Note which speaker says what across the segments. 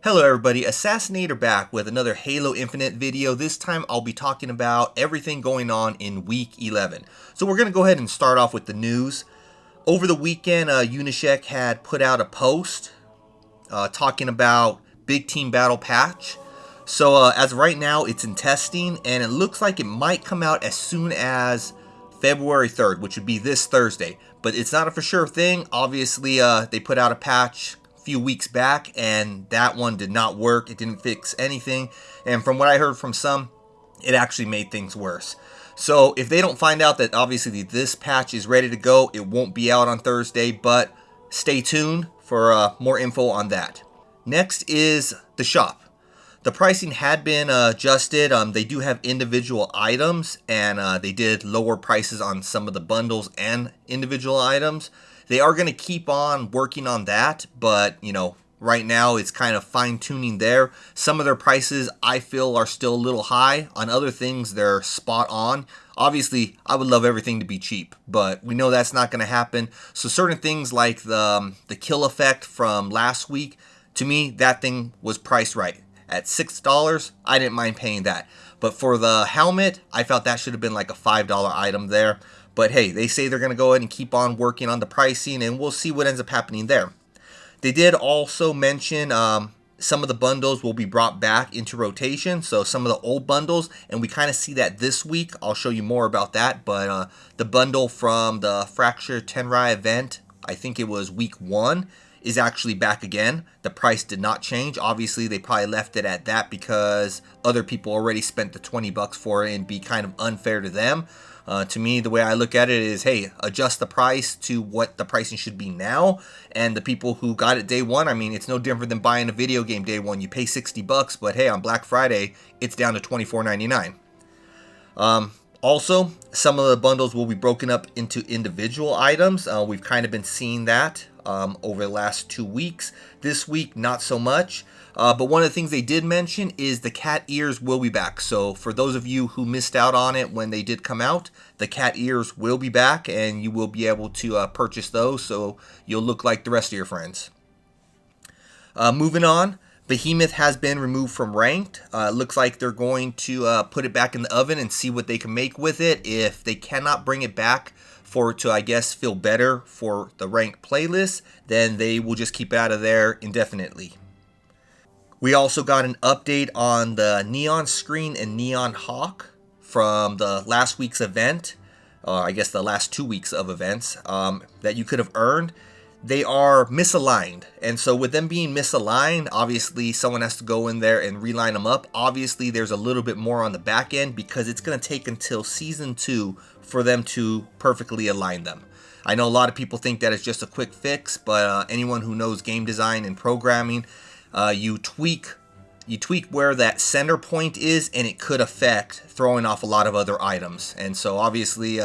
Speaker 1: Hello everybody, Assassinator back with another Halo Infinite video. This time I'll be talking about everything going on in Week 11. So we're going to go ahead and start off with the news. Over the weekend, Unisec had put out a post talking about Big Team Battle Patch. So as of right now, it's in testing, and it looks like it might come out as soon as February 3rd, which would be this Thursday. But it's not a for sure thing. Obviously, they put out a patch few weeks back and that one did not work. It didn't fix anything, and from what I heard from some, it actually made things worse. So if they don't find out that obviously this patch is ready to go, it won't be out on Thursday, but stay tuned for more info on that. Next is the shop. The pricing had been adjusted. They do have individual items, and they did lower prices on some of the bundles and individual items. They are going to keep on working on that, but, right now it's kind of fine-tuning there. Some of their prices, I feel, are still a little high. On other things, they're spot on. Obviously, I would love everything to be cheap, but we know that's not going to happen. So certain things like the kill effect from last week, to me, that thing was priced right. At $6, I didn't mind paying that. But for the helmet, I felt that should have been like a $5 item there. But hey, they say they're going to go ahead and keep on working on the pricing, and we'll see what ends up happening there. They did also mention some of the bundles will be brought back into rotation. So some of the old bundles, and we kind of see that this week. I'll show you more about that. But the bundle from the Fracture Tenrai Event, I think it was week 1, is actually back again. The price did not change. Obviously, they probably left it at that because other people already spent the $20 for it, and be kind of unfair to them. To me, the way I look at it is, hey, adjust the price to what the pricing should be now. And the people who got it day one, I mean, it's no different than buying a video game day one. You pay $60, but hey, on Black Friday, it's down to $24.99. Also, some of the bundles will be broken up into individual items. We've kind of been seeing that over the last 2 weeks. This week, not so much. But one of the things they did mention is the cat ears will be back. So for those of you who missed out on it when they did come out, the cat ears will be back, and you will be able to purchase those, so you'll look like the rest of your friends. Moving on, Behemoth has been removed from ranked. Looks like they're going to put it back in the oven and see what they can make with it. If they cannot bring it back for it to, I guess, feel better for the ranked playlist, then they will just keep it out of there indefinitely. We also got an update on the Neon Screen and Neon Hawk from the last week's event. I guess the last 2 weeks of events that you could have earned. They are misaligned. And so with them being misaligned, obviously someone has to go in there and reline them up. Obviously there's a little bit more on the back end because it's going to take until Season 2 for them to perfectly align them. I know a lot of people think that it's just a quick fix, but anyone who knows game design and programming, you tweak where that center point is, and it could affect throwing off a lot of other items. And so obviously,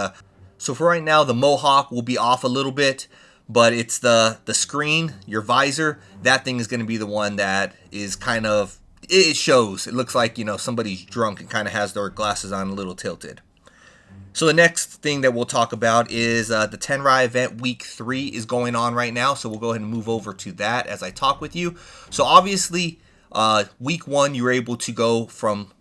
Speaker 1: so for right now, the Mohawk will be off a little bit, but it's the screen, your visor, that thing is going to be the one that is kind of, it shows. It looks like, somebody's drunk and kind of has their glasses on a little tilted. So the next thing that we'll talk about is the Tenrai Event Week 3 is going on right now. So we'll go ahead and move over to that as I talk with you. So obviously, Week 1, you were able to go from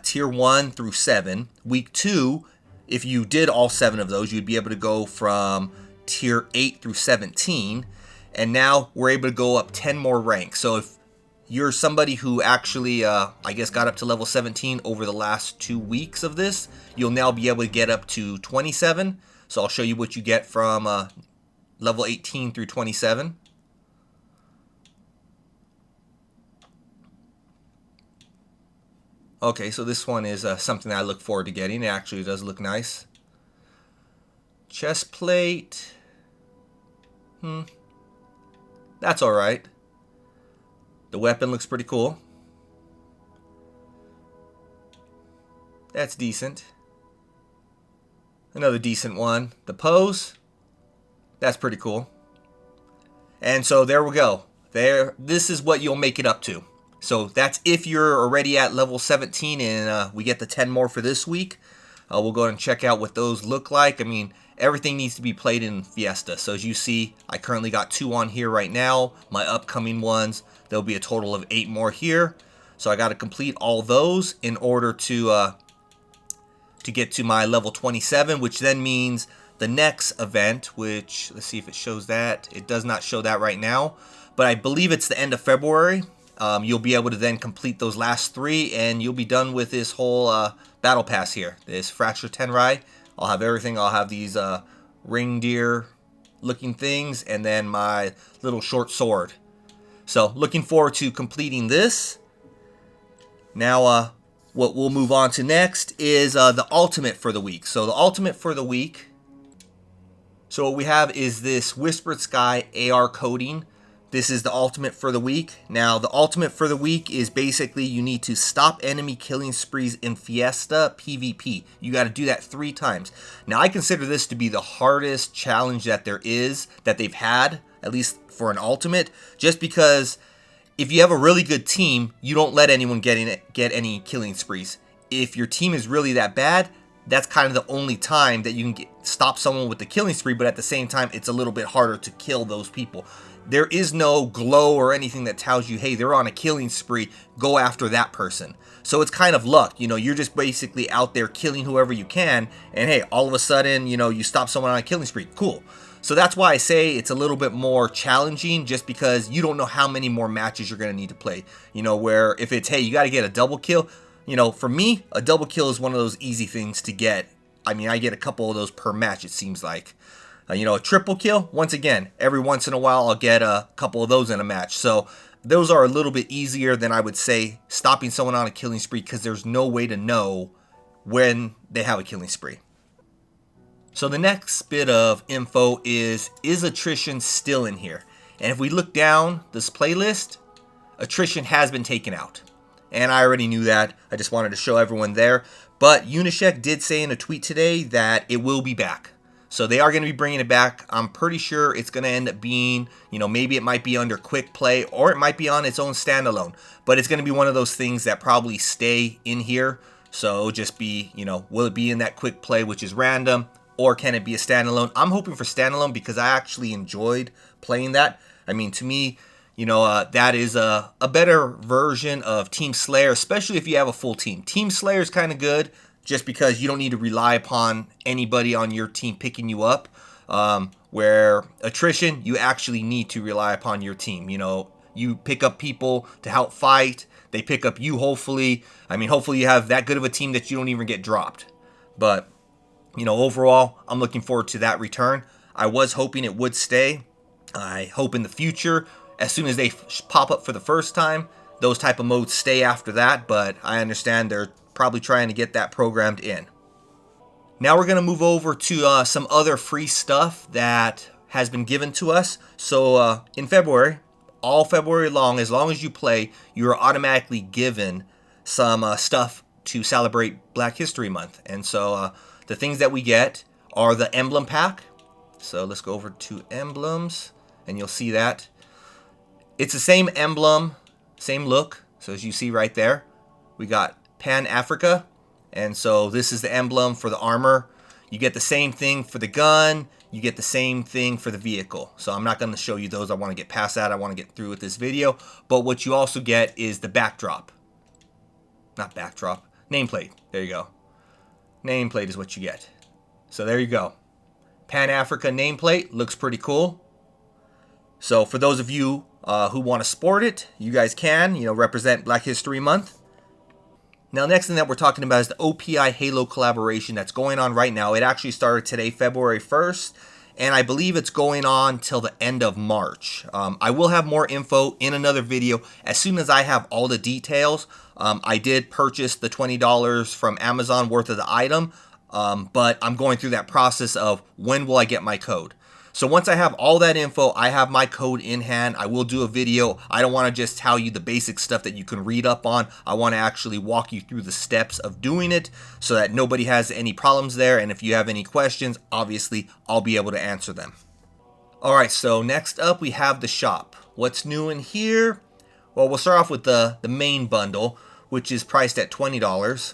Speaker 1: Tier 1 through 7. Week 2, if you did all 7 of those, you'd be able to go from Tier 8 through 17. And now we're able to go up 10 more ranks. So if you're somebody who actually, I guess, got up to level 17 over the last 2 weeks of this, you'll now be able to get up to 27. So I'll show you what you get from level 18 through 27. Okay, so this one is something that I look forward to getting. It actually does look nice. Chest plate. That's alright. The weapon looks pretty cool. That's decent. Another decent one. The pose. That's pretty cool. And so there we go. This is what you'll make it up to. So that's if you're already at level 17 and we get the 10 more for this week. We'll go ahead and check out what those look like. I mean, everything needs to be played in Fiesta. So as you see, I currently got 2 on here right now. My upcoming ones, there'll be a total of 8 more here. So I got to complete all those in order to get to my level 27, which then means the next event, which, let's see if it shows that. It does not show that right now, but I believe it's the end of February. You'll be able to then complete those last 3, and you'll be done with this whole battle pass here, this Fractured Tenrai. I'll have everything. I'll have these reindeer looking things, and then my little short sword. So looking forward to completing this. Now what we'll move on to next is the ultimate for the week. So the ultimate for the week, so what we have is this Whispered Sky AR coding. This is the ultimate for the week. Now, the ultimate for the week is basically you need to stop enemy killing sprees in Fiesta PvP. You got to do that 3 times. Now, I consider this to be the hardest challenge that there is, that they've had, at least for an ultimate, just because if you have a really good team, you don't let anyone get any killing sprees. If your team is really that bad, that's kind of the only time that you can stop someone with the killing spree, but at the same time, it's a little bit harder to kill those people. There is no glow or anything that tells you, hey, they're on a killing spree, go after that person. So it's kind of luck. You know, you're just basically out there killing whoever you can, and hey, all of a sudden, you know, you stop someone on a killing spree. Cool. So that's why I say it's a little bit more challenging, just because you don't know how many more matches you're going to need to play. You know, where if it's, hey, you got to get a double kill, you know, for me, a double kill is one of those easy things to get. I mean, I get a couple of those per match, it seems like. You know, a triple kill, once again, every once in a while I'll get a couple of those in a match. So those are a little bit easier than I would say stopping someone on a killing spree, because there's no way to know when they have a killing spree. So the next bit of info is Attrition still in here? And if we look down this playlist, Attrition has been taken out. And I already knew that. I just wanted to show everyone there. But Unisec did say in a tweet today that it will be back. So they are going to be bringing it back. I'm pretty sure it's going to end up being, you know, maybe it might be under quick play, or it might be on its own standalone. But it's going to be one of those things that probably stay in here. So just be, you know, will it be in that quick play, which is random, or can it be a standalone? I'm hoping for standalone, because I actually enjoyed playing that. I mean, to me, you know, that is a better version of Team Slayer, especially if you have a full team. Team Slayer is kind of good, just because you don't need to rely upon anybody on your team picking you up. Where Attrition, you actually need to rely upon your team. You know, you pick up people to help fight. They pick up you, hopefully. I mean, hopefully you have that good of a team that you don't even get dropped. But, you know, overall, I'm looking forward to that return. I was hoping it would stay. I hope in the future, as soon as they pop up for the first time, those type of modes stay after that. But I understand they're probably trying to get that programmed in. Now we're going to move over to some other free stuff that has been given to us. So in February, all February long as you play, you are automatically given some stuff to celebrate Black History Month. And so the things that we get are the emblem pack. So let's go over to emblems, and you'll see that. It's the same emblem, same look. So as you see right there, we got Pan Africa, and so this is the emblem for the armor. You get the same thing for the gun, you get the same thing for the vehicle. So I'm not going to show you those. I want to get past that. I want to get through with this video. But what you also get is the backdrop. Not backdrop, nameplate. There you go. Nameplate is what you get. So there you go. Pan Africa nameplate looks pretty cool. So for those of you who want to sport it, you guys can, you know, represent Black History Month. Now, next thing that we're talking about is the OPI Halo collaboration that's going on right now. It actually started today, February 1st, and I believe it's going on till the end of March. I will have more info in another video as soon as I have all the details. I did purchase the $20 from Amazon worth of the item, but I'm going through that process of when will I get my code. So once I have all that info, I have my code in hand, I will do a video. I don't want to just tell you the basic stuff that you can read up on. I want to actually walk you through the steps of doing it so that nobody has any problems there. And if you have any questions, obviously, I'll be able to answer them. All right, so next up, we have the shop. What's new in here? Well, we'll start off with the main bundle, which is priced at $20.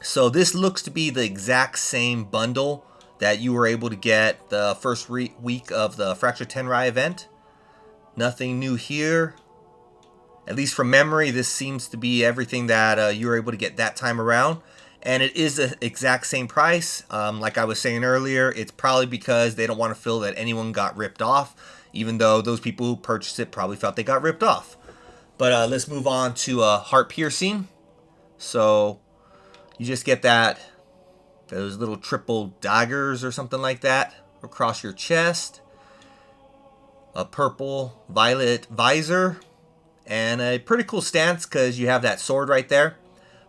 Speaker 1: So this looks to be the exact same bundle that you were able to get the first week of the Fractured Tenrai event. Nothing new here. At least from memory, this seems to be everything that you were able to get that time around. And it is the exact same price. Like I was saying earlier, it's probably because they don't want to feel that anyone got ripped off, even though those people who purchased it probably felt they got ripped off. But let's move on to heart piercing. So you just get those little triple daggers or something like that across your chest. A purple violet visor. And a pretty cool stance because you have that sword right there.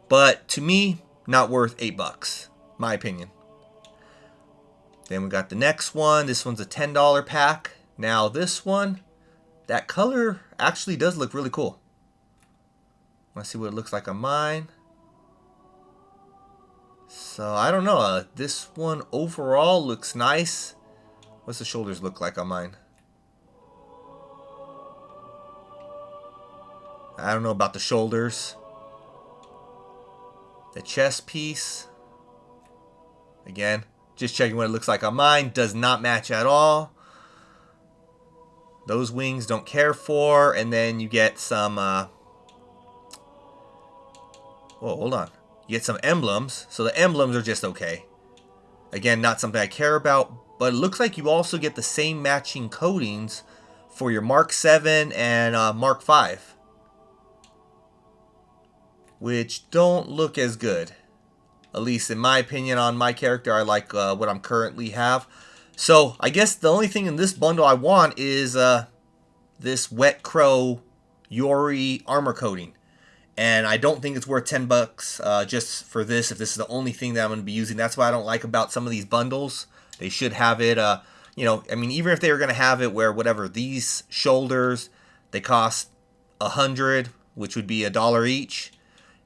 Speaker 1: But to me, not worth $8, my opinion. Then we got the next one. This one's a $10 pack. Now this one, that color actually does look really cool. Let's see what it looks like on mine. So I don't know. This one overall looks nice. What's the shoulders look like on mine? I don't know about the shoulders. The chest piece. Again, just checking what it looks like on mine. Does not match at all. Those wings don't care for. And then you get some... oh, hold on. You get some emblems. So the emblems are just okay. Again, not something I care about. But it looks like you also get the same matching coatings for your Mark 7 and Mark 5. Which don't look as good. At least in my opinion on my character, I like what I'm currently have. So I guess the only thing in this bundle I want is this Wet Crow Yori armor coating. And I don't think it's worth $10 just for this, if this is the only thing that I'm going to be using. That's what I don't like about some of these bundles. They should have it, you know, I mean, even if they were going to have it where whatever, these shoulders, they cost $100, which would be $1 each.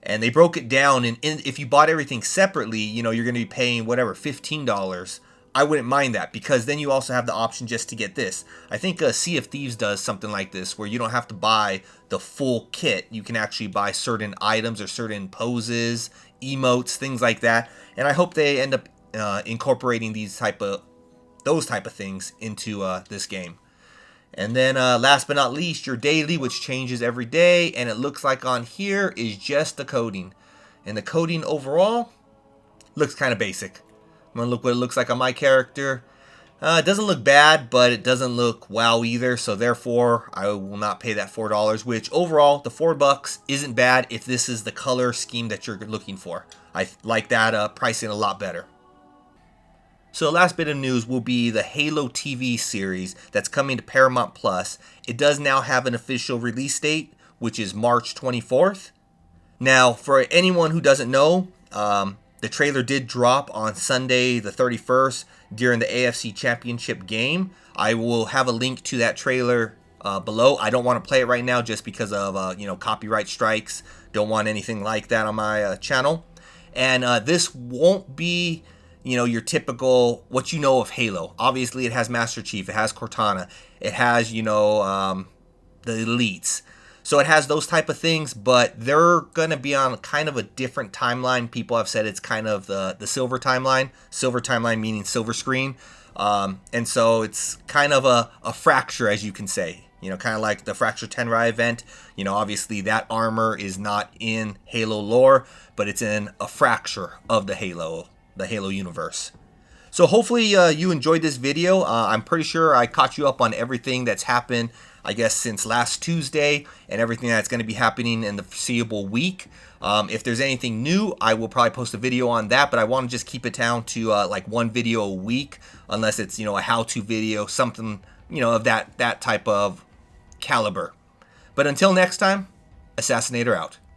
Speaker 1: And they broke it down, and if you bought everything separately, you know, you're going to be paying whatever, $15. I wouldn't mind that, because then you also have the option just to get this. I think Sea of Thieves does something like this, where you don't have to buy the full kit. You can actually buy certain items or certain poses, emotes, things like that. And I hope they end up incorporating those type of things into this game. And then last but not least, your daily, which changes every day. And it looks like on here is just the coating. And the coating overall looks kind of basic. I'm going to look what it looks like on my character. It doesn't look bad, but it doesn't look wow either. So therefore, I will not pay that $4, which overall, the $4 isn't bad if this is the color scheme that you're looking for. I like that pricing a lot better. So the last bit of news will be the Halo TV series that's coming to Paramount Plus. It does now have an official release date, which is March 24th. Now, for anyone who doesn't know, the trailer did drop on Sunday the 31st during the AFC Championship game. I will have a link to that trailer below. I don't want to play it right now just because of you know, copyright strikes. Don't want anything like that on my channel. And this won't be, you know, your typical, what you know of Halo. Obviously, it has Master Chief, it has Cortana, it has, you know, the elites. So it has those type of things, but they're going to be on kind of a different timeline. People have said it's kind of the silver timeline. Silver timeline meaning silver screen. And so it's kind of a fracture, as you can say. You know, kind of like the Fractured Tenrai event. You know, obviously that armor is not in Halo lore, but it's in a fracture of the Halo universe. So hopefully you enjoyed this video. I'm pretty sure I caught you up on everything that's happened, I guess, since last Tuesday, and everything that's going to be happening in the foreseeable week. If there's anything new, I will probably post a video on that, but I want to just keep it down to like one video a week, unless it's, you know, a how-to video, something, you know, of that type of caliber. But until next time, Assassinator out.